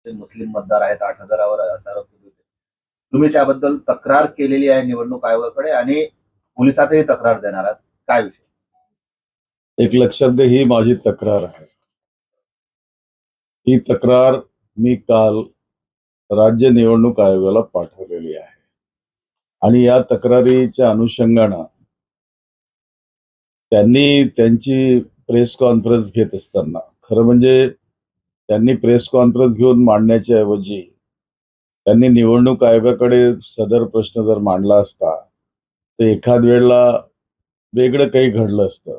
जे मुस्लिम मतदार आहेत 8,000वर असा आरोप केले होते. तुम्ही त्याबद्दल तक्रार केलेली आहे निवडणूक आयोगाकडे आणि पोलिसातही तक्रार देणार आहात, काय विषय? एक लक्षात घ्या, ही माझी तक्रार आहे. ही तक्रार मी काल राज्य निवडणूक आयोगाला पाठवलेली आहे आणि या तक्रारीच्या अनुषंगानं त्यांनी त्यांची प्रेस कॉन्फरन्स घेत असताना, खरं म्हणजे त्यांनी प्रेस कॉन्फरन्स घेऊन मांडण्याच्या ऐवजी त्यांनी निवडणूक आयोगाकडे सदर प्रश्न जर मांडला असता तर एखाद वेळेला वेगळं काही घडलं असतं.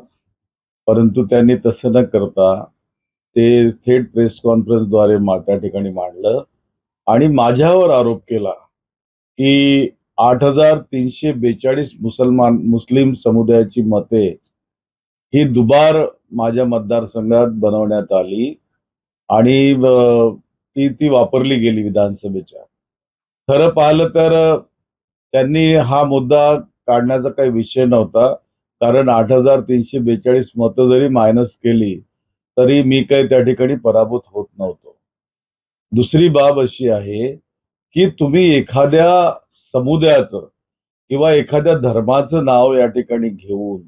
परंतु त्यांनी तसं न करता ते थेट प्रेस कॉन्फरन्सद्वारे त्या ठिकाणी मांडलं आणि माझ्यावर आरोप केला की 8,342 मुस्लिम समुदायाची मते ही दुबार माझ्या मतदारसंघात बनवण्यात आली आणि ती वापरली गेली विधानसभेच्या. खरं पाहिलं तर त्यांनी हा मुद्दा काढण्याचा काही विषय नव्हता, कारण 8,342 मतं जरी मायनस केली तरी मी काही त्या ठिकाणी पराभूत होत नव्हतो. दुसरी बाब अशी आहे की तुम्ही एखाद्या समुदायाचं किंवा एखाद्या धर्माचं नाव या ठिकाणी घेऊन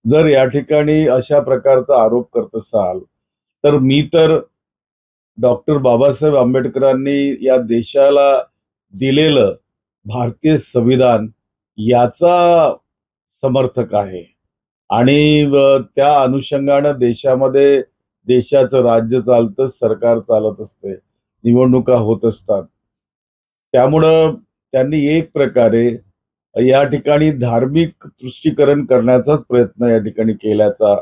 जर या ठिकाणी अशा प्रकारचा आरोप करत असाल तर मी तर डॉक्टर बाबासाहेब आंबेडकरांनी या देशाला दिलेलं भारतीय संविधान याचा समर्थक आहे आणि त्या अनुषंगानं देशामध्ये देशाचं राज्य चालतं, सरकार चालत असते, निवडणुका होत असतात. त्यामुळं त्यांनी एक प्रकारे या ठिकाणी धार्मिक तुष्टीकरण करण्याचाच प्रयत्न या ठिकाणी केल्याचा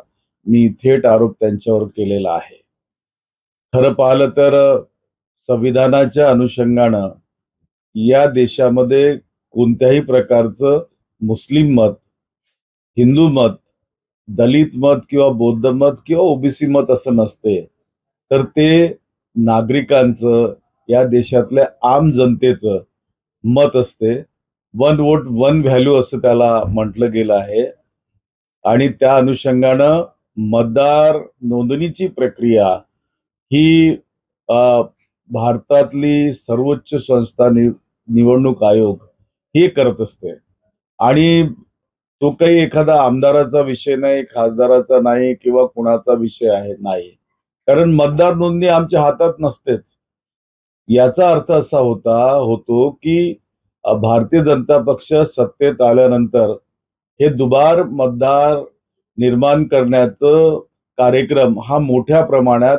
मी थेट आरोप त्यांच्यावर केलेला आहे. खरं पाहिलं तर संविधानाच्या अनुषंगानं या देशामध्ये कोणत्याही प्रकारचं मुस्लिम मत, हिंदू मत, दलित मत किंवा बौद्ध मत किंवा ओबीसी मत असं नसते, तर ते नागरिकांचं, या देशातल्या आम जनतेचं मत असते. वन वोट वन व्हॅल्यू असं त्याला म्हटलं गेलं आहे आणि त्या अनुषंगानं मतदार नोंदणीची प्रक्रिया ही भारतातली सर्वोच्च संस्था निवडणूक आयोग ही करत असते आणि तो काही एखादा आमदाराचा विषय नाही, खासदाराचा नाही किंवा कुणाचा विषय आहे नाही, कारण मतदार नोंदणी आमच्या हातात नसतेच. याचा अर्थ असा होतो की भारतीय जनता पक्ष सत्तेत आल्यानंतर हे दुबार मतदार निर्माण करण्याचं कार्यक्रम हा मोठ्या प्रमाणात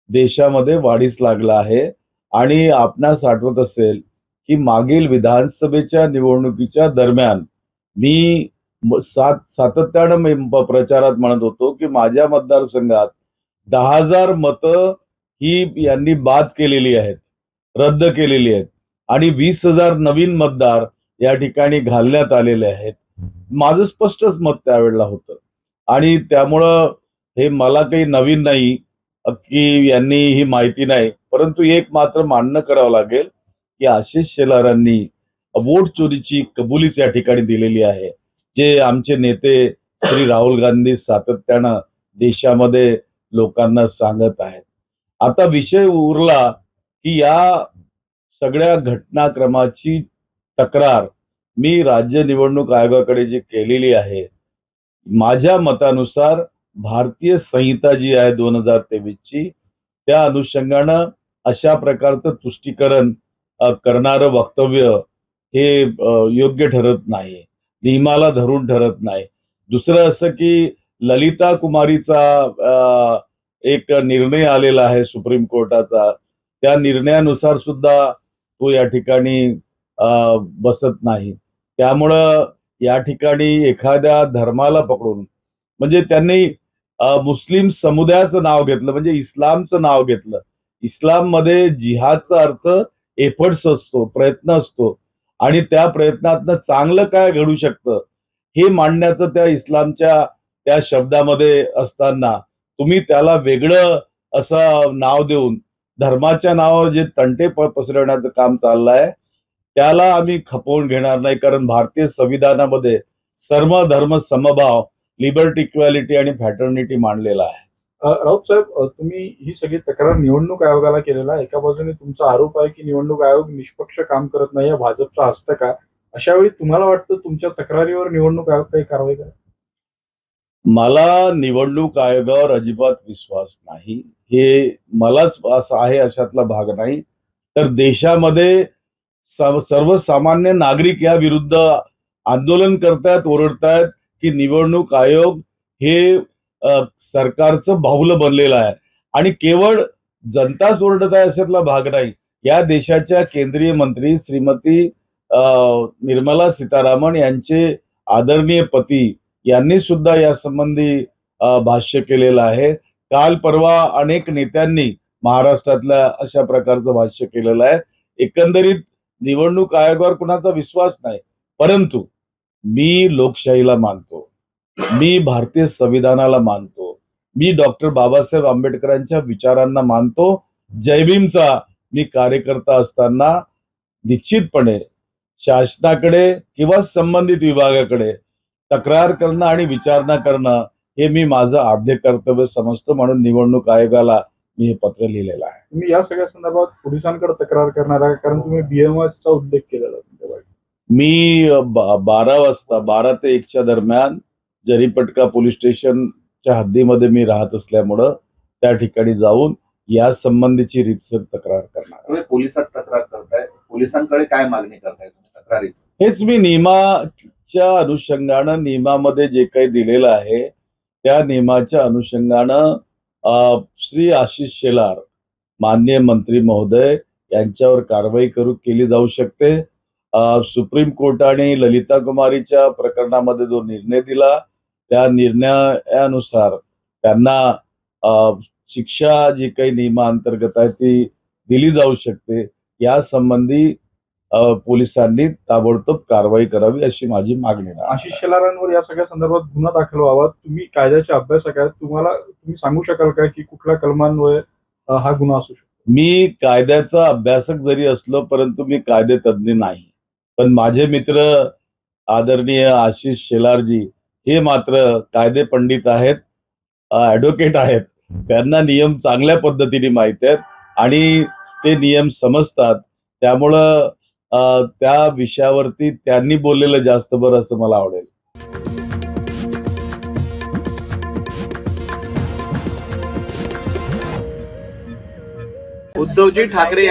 देशामध्ये वाढीस लागला आहे. आणि आपणास आठवत असेल की मागील विधानसभेच्या निवडणुकीच्या दरम्यान मी सातत्यानं प्रचारात म्हणत होतो की माझ्या मतदारसंघात 10,000 मतं ही यांनी बाद केलेली आहेत, रद्द केलेली आहेत आणि 20,000 नवीन मतदार या ठिकाणी घालण्यात आलेले आहेत. माझं स्पष्टच मत त्यावेळेला होतं आणि त्यामुळं हे मला काही नवीन नाही की यांनी ही माहिती नाही, परंतु एक मात्र मान्य करावं लागेल की आशिष शेलारांनी वोट चोरीची कबुलीच या ठिकाणी दिलेली आहे, जे आमचे नेते श्री राहुल गांधी सातत्यानं देशामध्ये लोकांना सांगत आहेत. आता विषय उरला की या सगळ्या घटनाक्रमाची तक्रार मी राज्य निवडणूक आयोगाकडे जी केलेली आहे, माझ्या मतानुसार भारतीय संहिता जी आहे 2023 ची, त्या अनुषंगानं अशा प्रकारचं तुष्टीकरण करणारं वक्तव्य हे योग्य ठरत नाही, नियमाला धरून ठरत नाही. दुसरं असं की ललिता कुमारीचा एक निर्णय आलेला आहे सुप्रीम कोर्टाचा, त्या निर्णयानुसार सुद्धा तो या ठिकाणी बसत नाही. त्यामुळं या ठिकाणी एखाद्या धर्माला पकडून, म्हणजे त्यांनी मुस्लिम समुदायाचं नाव घेतलं, म्हणजे इस्लामचं नाव घेतलं. इस्लाममध्ये जिहादचा अर्थ एफर्ट्स असतो, प्रयत्न असतो आणि त्या प्रयत्नातनं चांगलं काय घडू शकतं हे मांडण्याचं त्या इस्लामच्या त्या शब्दामध्ये असताना तुम्ही त्याला वेगळं असं नाव देऊन धर्माच्या नावावर जे तंटे पसरवण्याचं काम चाललंय त्याला आम्ही खपवून घेणार नाही, कारण भारतीय संविधानामध्ये सर्व धर्म समभाव, लिबर्टी, इक्वॅलिटी आणि फ्रॅटर्निटी मांडलेला आहे. राऊत साहेब, तुम्ही ही सगळी तक्रार निवडणूक आयोगाला केलेला आहे. एका बाजूने तुमचा आरोप आहे की निवडणूक आयोग निष्पक्ष काम करत नाही, या भाजपचा हस्तक आहे. अशा वेळी तुम्हाला वाटतं तुमच्या तक्रारीवर निवडणूक आयोग काही कारवाई करेल? मला निवडणूक आयोगावर अजिबात विश्वास नाही. हे मलाच असं आहे अशातला भाग नाही, तर देशामध्ये सर्वसामान्य नागरिक या विरुद्ध आंदोलन करतायत, ओरडतायत की निवडणूक आयोग हे सरकारचं बाहुलं बनलेलं आहे. आणि केवळ जनताच ओरडत आहे अशातला भाग नाही. या देशाच्या केंद्रीय मंत्री श्रीमती निर्मला सीतारामन यांचे आदरणीय पती यांनी सुद्धा या संबंधी भाष्य केलेलं आहे. काल परवा अनेक नेत्यांनी महाराष्ट्रातल्या अशा प्रकारचं भाष्य केलेलं आहे. एकंदरीत निवडणूक आयोगावर कुणाचा विश्वास नाही, परंतु मी लोकशाहीला मानतो, मी भारतीय संविधानाला मानतो, मी डॉक्टर बाबासाहेब आंबेडकरांच्या विचारांना मानतो. जयभीमचा मी कार्यकर्ता असताना निश्चितपणे शासनाकडे किंवा संबंधित विभागाकडे तक्रार करणं आणि विचारणा करणं हे मी माझं आद्य कर्तव्य समजतो. म्हणून निवडणूक आयोगाला मी हे पत्र लिहिलेलं आहे. तुम्ही या सगळ्या संदर्भात पोलिसांकडे तक्रार करणार आहे, कारण तुम्ही BMSचा उल्लेख केलेला तुमच्या. मी 12 वाजता 12 ते 1च्या दरम्यान जरीपटका पोलीस स्टेशनच्या हद्दीमध्ये मी राहत असल्यामुळं त्या ठिकाणी जाऊन या संबंधीची रीतसर तक्रार करणार. तुम्ही पोलिसात तक्रार करताय, पोलिसांकडे काय मागणी करताय तुम्ही तक्रारीत? हेच मी नियमाच्या अनुषंगानं, नियमामध्ये जे काही दिलेलं आहे त्या नियमाच्या अनुषंगानं श्री आशिष शेलार माननीय मंत्री महोदय यांच्यावर कारवाई केली जाऊ शकते. सुप्रीम कोर्टाने ललिता कुमारीच्या प्रकरणामध्ये जो निर्णय दिला त्या निर्णयानुसार त्यांना शिक्षा जी काही नियमाअंतर्गत आहे ती दिली जाऊ शकते. या संबंधी पोलिसांनी ताबडतोब कारवाई करावी अशी माझी मागणी आहे. आशिष शेलारांवर या सगळ्या संदर्भात गुन्हा दाखल व्हावा. तुम्ही कायद्याचे अभ्यासक आहेत, तुम्ही सांगू शकाल का की कुठल्या कलमांमुळे हा गुन्हा असू शकतो? मी कायद्याचा अभ्यासक जरी असलो परंतु मी कायदेतज्ञ नाही. पण माझे मित्र आदरणीय आशिष शेलारजी हे मात्र कायदे पंडित आहेत, ॲडव्होकेट आहेत. त्यांना नियम चांगल्या पद्धतीने माहिती आहेत आणि ते नियम समजतात. त्यामुळं त्या विषयावरती त्यांनी बोललेलं जास्त बरं असं मला आवडेल. उद्धवजी ठाकरे